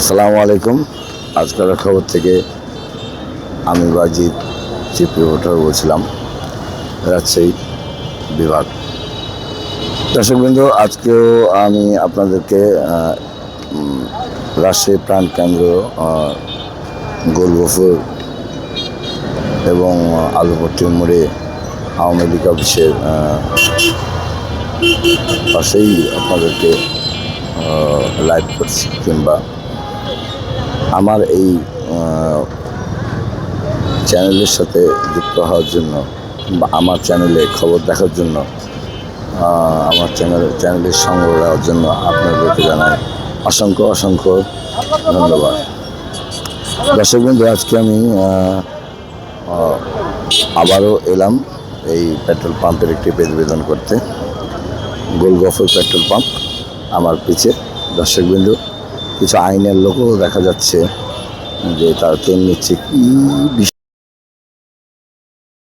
আসসালামু আলাইকুম। আজকের খবর থেকে আমি বাজিদ চিফ রিপোর্টার বলছিলাম, রাজশাহী বিভাগ। দর্শকবৃন্দ, আজকেও আমি আপনাদেরকে রাজশাহী প্রাণকেন্দ্র গোলগফুর এবং আলুপট্টির মোড়ে আওয়ামী লীগ অফিসের পাশেই আপনাদেরকে লাইভ করছি, কিংবা আমার এই চ্যানেলের সাথে যুক্ত হওয়ার জন্য বা আমার চ্যানেলে খবর দেখার জন্য, আমার চ্যানেলের সঙ্গ দেওয়ার জন্য আপনাদেরকে জানাই অসংখ্য অসংখ্য ধন্যবাদ। দর্শকবৃন্দ, আজকে আমি আবারও এলাম এই পেট্রোল পাম্পের একটি প্রতিবেদন করতে। গোলগফুর পেট্রোল পাম্প আমার পিছে। দর্শকবৃন্দ, কিছু আইনের লোকও দেখা যাচ্ছে যে তারা তেল নিচ্ছে। কি